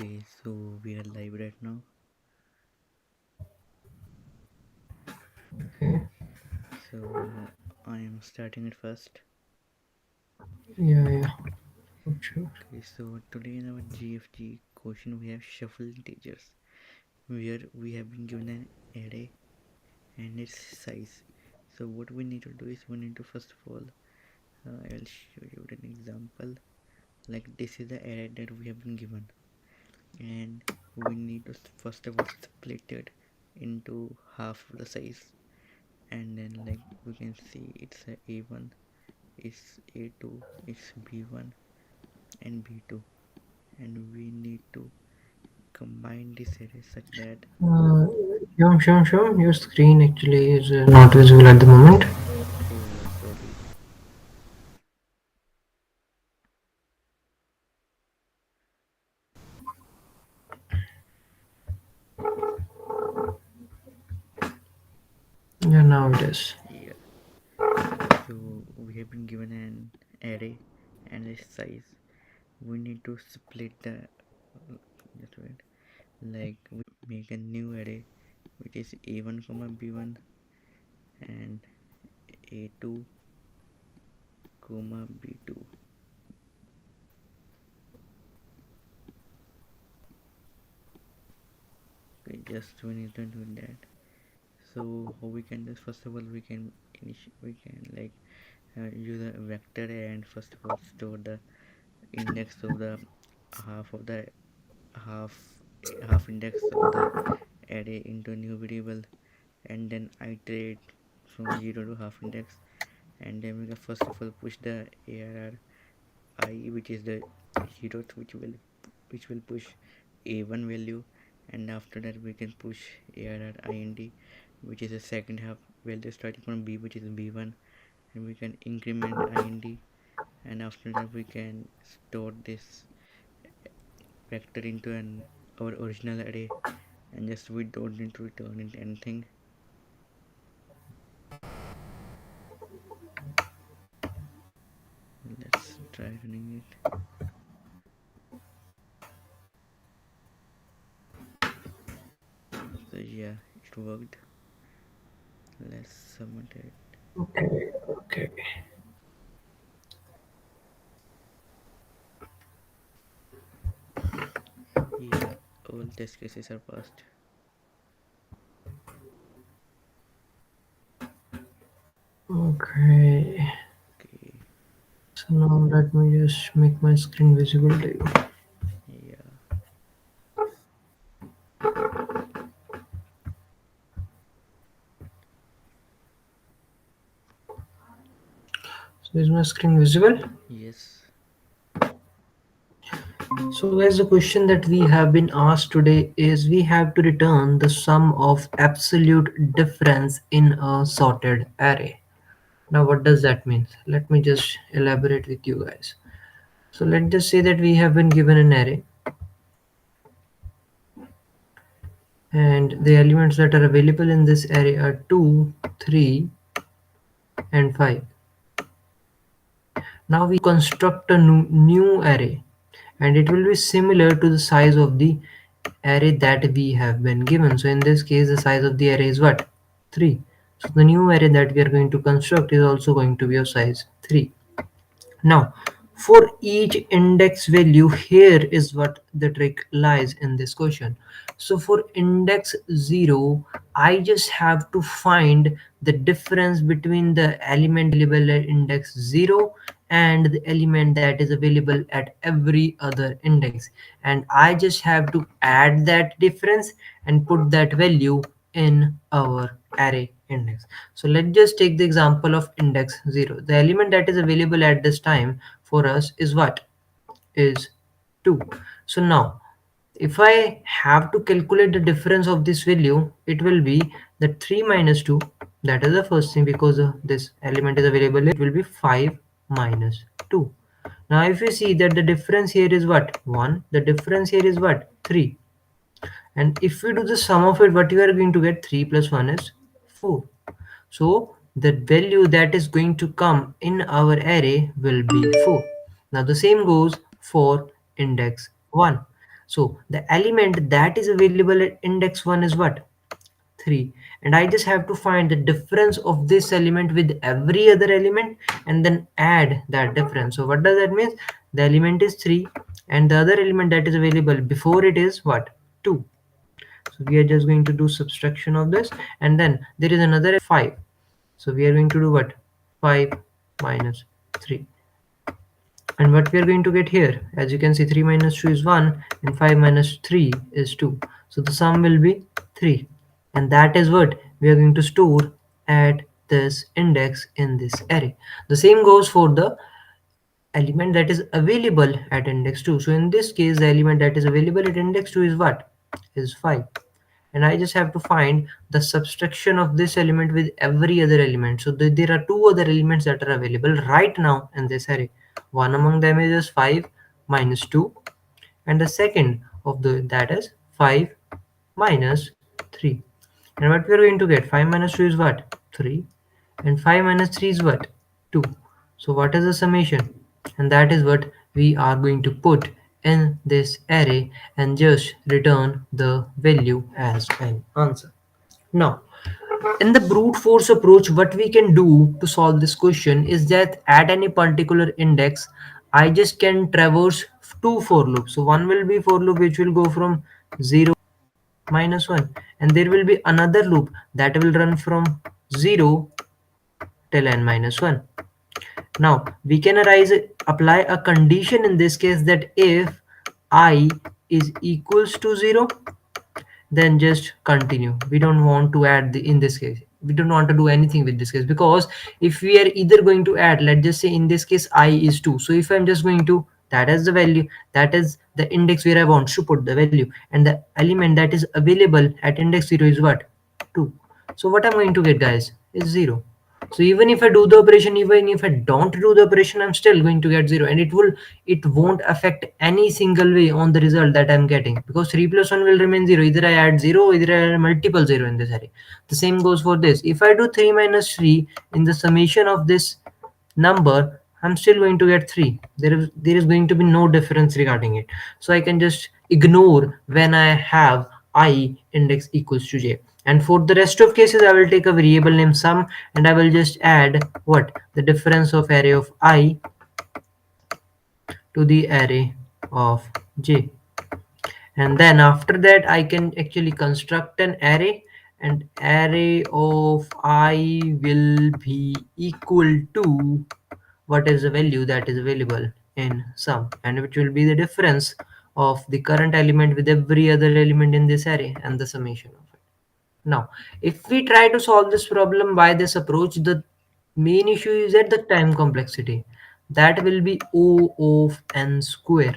Okay, so we are live right now. Okay. So I am starting it first. Yeah, yeah. Sure. Okay, so today in our GFG question we have shuffle integers, where we have been given an array and its size. So what we need to do is we need to first of all, I will show you an example. Like this is the array that we have been given, and we need to first of all split it into half the size, and then like we can see it's a A1, it's A2, it's B1 and B2, and we need to combine this array such that Uh, Shum. Your screen actually is not visible at the moment. oh sorry. Yeah, now it is. Yeah, so we have been given an array and its size. We need to split the just wait, like we make a new array which is a1 comma b1 and a2 comma b2. Okay, just we need to do that. So how we can do, first of all we can we can like use a vector and first of all store the index of the half of the half half index of the array into a new variable, and then iterate from 0 to half index, and then we can first of all push the arr I, which is the zeroth, which will push a1 value, and after that we can push arr ind, which is the second half value starting from b, which is b1, and we can increment ind, and after that we can store this vector into an our original array, and just we don't need to return it anything. Let's try running it. So yeah, it worked. Let's submit it. Okay, okay. Yeah, all test cases are passed. Okay. Okay. So now let me just make my screen visible to you. Yeah. So is my screen visible? Yes. So guys, the question that we have been asked today is we have to return the sum of absolute difference in a sorted array. Now what does that mean? Let me just elaborate with you guys. So let's just say that we have been given an array and the elements that are available in this array are 2, 3 and 5. Now we construct a new array and it will be similar to the size of the array that we have been given. So in this case the size of the array is what? 3. So the new array that we are going to construct is also going to be of size 3. Now, for each index value, here is what the trick lies in this question. So for index 0, I just have to find the difference between the element available at index 0 and the element that is available at every other index. And I just have to add that difference and put that value in our array index. So let's just take the example of index 0. The element that is available at this time for us is what? Is 2. So now if I have to calculate the difference of this value, it will be the 3 minus 2. That is the first thing, because this element is available, it will be 5 minus 2. Now if you see that the difference here is what? 1. The difference here is what? 3. And if we do the sum of it, what you are going to get? 3 plus 1 is 4. So the value that is going to come in our array will be 4. Now the same goes for index 1. So the element that is available at index 1 is what? 3. And I just have to find the difference of this element with every other element and then add that difference. So what does that mean? The element is 3 and the other element that is available before it is what? 2. So we are just going to do subtraction of this, and then there is another 5. So we are going to do what? 5 minus 3. And what we are going to get here, as you can see, 3 minus 2 is 1 and 5 minus 3 is 2. So the sum will be 3, and that is what we are going to store at this index in this array. The same goes for the element that is available at index 2. So in this case, the element that is available at index 2 is what? Is 5. And I just have to find the subtraction of this element with every other element. So there are two other elements that are available right now in this array. One among them is just 5 minus 2, and the second of the that is 5 minus 3. And what we are going to get, 5 minus 2 is what? 3, and 5 minus 3 is what? 2. So what is the summation? And that is what we are going to put in this array and just return the value as an answer. Now, in the brute force approach, what we can do to solve this question is that at any particular index, I just can traverse two for loops. So one will be for loop which will go from 0 minus 1, and there will be another loop that will run from 0 till n minus 1. Now we can apply a condition in this case that if I is equals to 0, then just continue. We don't want to add in this case, we don't want to do anything with this case, because if we are either going to add, let's just say in this case I is 2, so if I'm just going to, that is the value, that is the index where I want to put the value, and the element that is available at index 0 is what? 2. So what I'm going to get, guys, is 0. So even if I do the operation, even if I don't do the operation, I'm still going to get 0, and it won't affect any single way on the result that I'm getting, because 3 plus 1 will remain 0. Either I add 0, either I add multiple 0 in this array. The same goes for this. If I do 3 minus 3 in the summation of this number, I'm still going to get 3. There is going to be no difference regarding it. So I can just ignore when I have I index equals to j. And for the rest of cases, I will take a variable name sum, and I will just add what? The difference of array of I to the array of j. And then after that, I can actually construct an array, and array of I will be equal to what is the value that is available in sum, and which will be the difference of the current element with every other element in this array and the summation of it. Now if we try to solve this problem by this approach, the main issue is at the time complexity, that will be O of n square.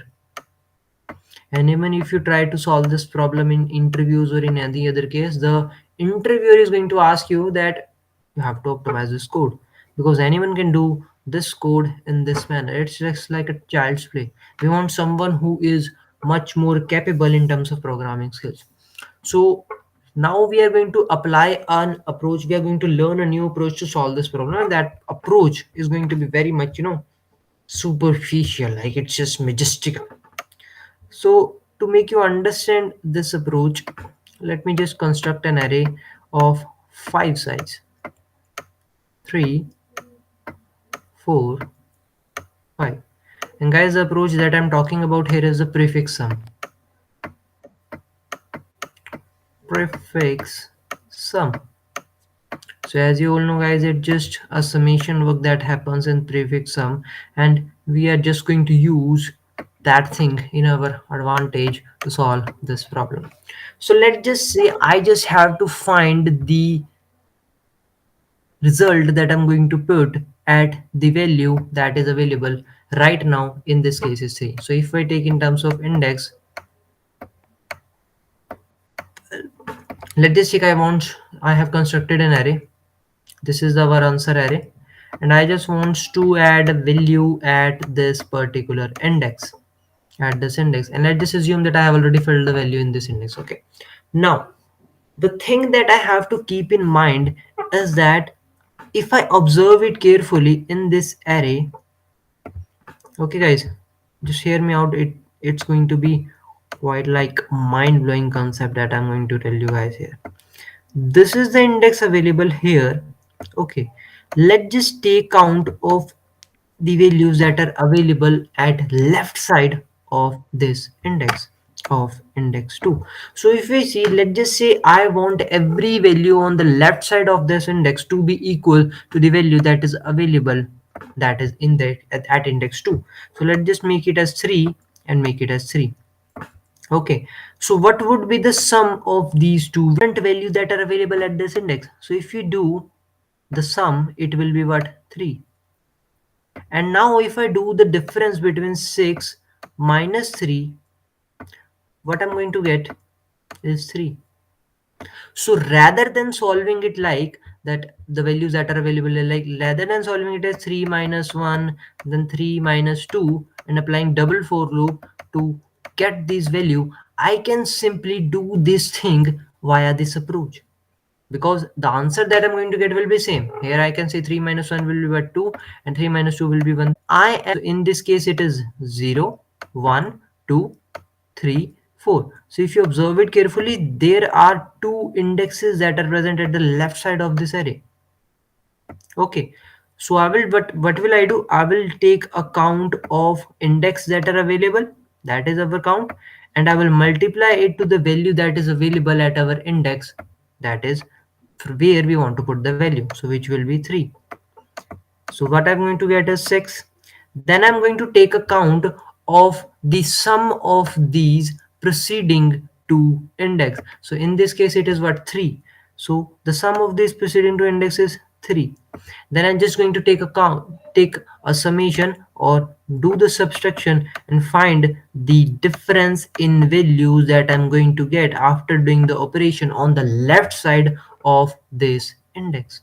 And even if you try to solve this problem in interviews or in any other case, the interviewer is going to ask you that you have to optimize this code, because anyone can do this code in this manner. It's just like a child's play. We want someone who is much more capable in terms of programming skills. So now we are going to apply an approach, we are going to learn a new approach to solve this problem, and that approach is going to be very much, superficial, like it's just majestic. So to make you understand this approach, let me just construct an array of 5 sides: 3, 4, 5. And guys, the approach that I'm talking about here is the prefix sum. Prefix sum. So as you all know, guys, it's just a summation work that happens in prefix sum, and we are just going to use that thing in our advantage to solve this problem. So let's just say I just have to find the result that I'm going to put at the value that is available right now. In this case is 3. So if I take in terms of index, let us check. I have constructed an array. This is our answer array, and I just want to add a value at this particular index, and let's just assume that I have already filled the value in this index. Okay, now the thing that I have to keep in mind is that if I observe it carefully in this array, okay guys, just hear me out, it's going to be Quite like mind-blowing concept that I'm going to tell you guys here. This is the index available here. Okay, let's just take count of the values that are available at left side of this index of index 2. So if we see, let's just say I want every value on the left side of this index to be equal to the value that is available, that is in the at index 2. So let's just make it as 3 and make it as 3. Okay, so what would be the sum of these two different values that are available at this index? So if you do the sum, it will be what? 3. And now if I do the difference between 6 minus 3, what I'm going to get is 3. So rather than solving it like that, the values that are available are like, rather than solving it as 3 minus 1, then 3 minus 2, and applying double for loop to get this value, I can simply do this thing via this approach, because the answer that I'm going to get will be same. Here I can say 3 minus 1 will be what? 2, and 3 minus 2 will be 1. I am, in this case it is 0, 1, 2, 3, 4. So if you observe it carefully, there are two indexes that are present at the left side of this array. Okay, so I will, but what will I do? I will take a count of index that are available, that is our count, and I will multiply it to the value that is available at our index, that is where we want to put the value, so which will be 3. So what I'm going to get is 6. Then I'm going to take account of the sum of these preceding two index. So in this case it is what? 3. So the sum of these preceding two index is 3. Then I'm just going to take a summation or do the subtraction and find the difference in values that I'm going to get after doing the operation on the left side of this index.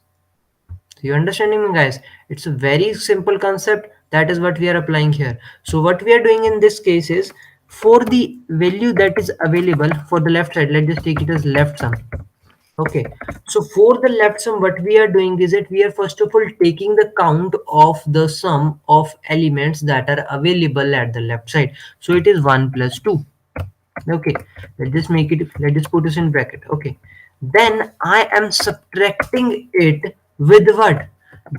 So you understanding me, guys? It's a very simple concept. That is what we are applying here. So what we are doing in this case is, for the value that is available for the left side, let's just take it as left sum. Okay, so for the left sum, what we are doing is that we are first of all taking the count of the sum of elements that are available at the left side. So it is 1 plus 2. Okay, let's just make it, let's just put this in bracket. Okay, then I am subtracting it with what?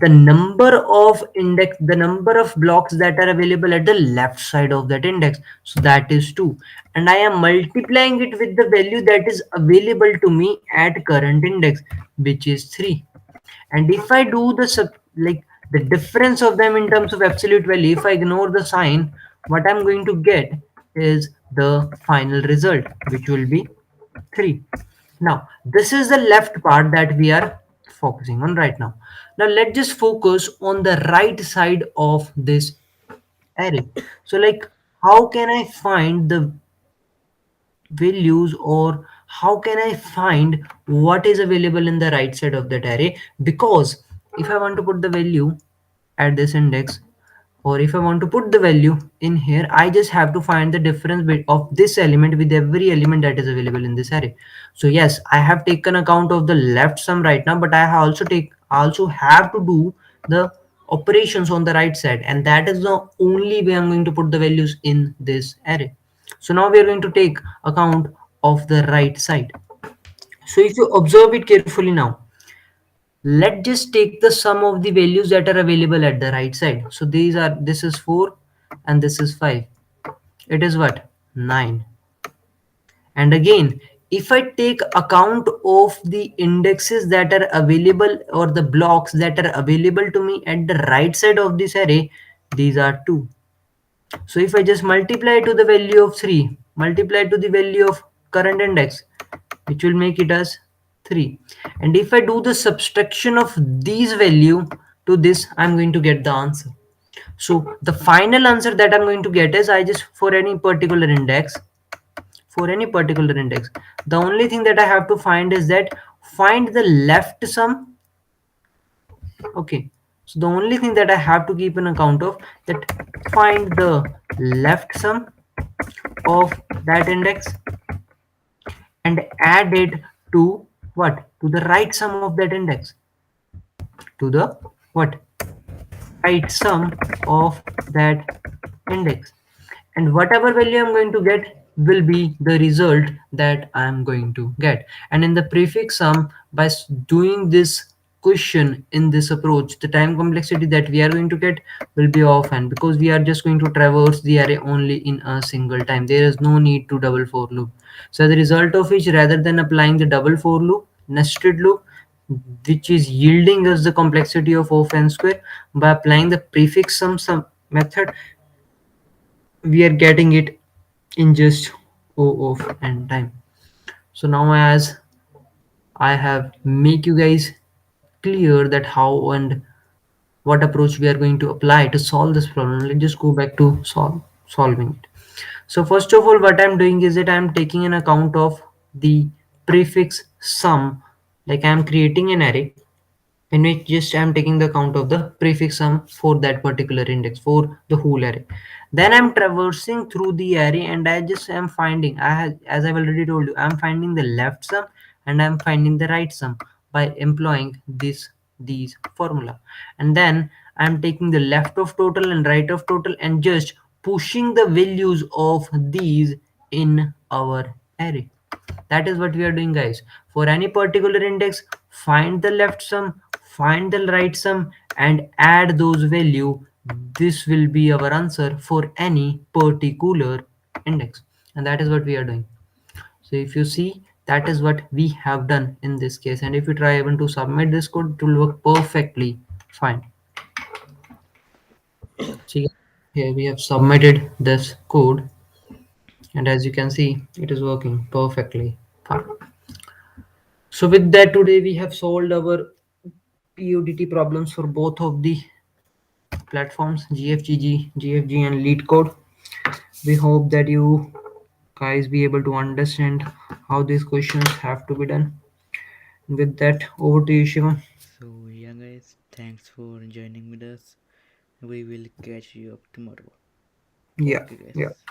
The number of index, the number of blocks that are available at the left side of that index, so that is 2, and I am multiplying it with the value that is available to me at current index, which is 3. And if I do the like the difference of them in terms of absolute value, if I ignore the sign, what I'm going to get is the final result, which will be 3. Now this is the left part that we are focusing on right now. Now let's just focus on the right side of this array. So like, how can I find the values, or how can I find what is available in the right side of that array? Because if I want to put the value at this index, or if I want to put the value in here, I just have to find the difference of this element with every element that is available in this array. So yes, I have taken account of the left sum right now, but I also have to do the operations on the right side, and that is the only way I'm going to put the values in this array. So now we are going to take account of the right side. So if you observe it carefully now, let's just take the sum of the values that are available at the right side. So this is 4 and this is 5. It is what? 9. And again, if I take account of the indexes that are available, or the blocks that are available to me at the right side of this array, these are 2. So if I just multiply to the value of 3, multiply to the value of current index, which will make it as 3. And if I do the subtraction of these value to this, I'm going to get the answer. So the final answer that I'm going to get is, I just, for any particular index, the only thing that I have to find is that, find the left sum. Okay, so the only thing that I have to keep an account of, that find the left sum of that index and add it to what? To the right sum of that index, to the what? Right sum of that index. And whatever value I'm going to get, will be the result that I am going to get. And in the prefix sum, by doing this question in this approach, the time complexity that we are going to get will be off, and because we are just going to traverse the array only in a single time, there is no need to double for loop. So the result of which, rather than applying the double for loop, nested loop, which is yielding us the complexity of O of n square, by applying the prefix sum method, we are getting it in just O of n time. So now, as I have make you guys clear that how and what approach we are going to apply to solve this problem, let's just go back to solving it. So first of all, what I'm doing is that I'm taking an account of the prefix sum, like I'm creating an array in which just I'm taking the count of the prefix sum for that particular index for the whole array. Then I'm traversing through the array and I just am finding, as I've already told you, I'm finding the left sum and I'm finding the right sum by employing these formula. And then I'm taking the left of total and right of total and just pushing the values of these in our array. That is what we are doing, guys. For any particular index, find the left sum, find the right sum, and add those value. This will be our answer for any particular index, and that is what we are doing. So if you see, that is what we have done in this case, and if you try even to submit this code, it will work perfectly fine. See, here we have submitted this code, and as you can see, it is working perfectly fine. So with that, today we have solved our POTD problems for both of the platforms, GFG and Leetcode. We hope that you guys be able to understand how these questions have to be done. With that, over to you, Shivam. So yeah guys, thanks for joining with us. We will catch you up tomorrow. Yeah, Okay yeah. guys.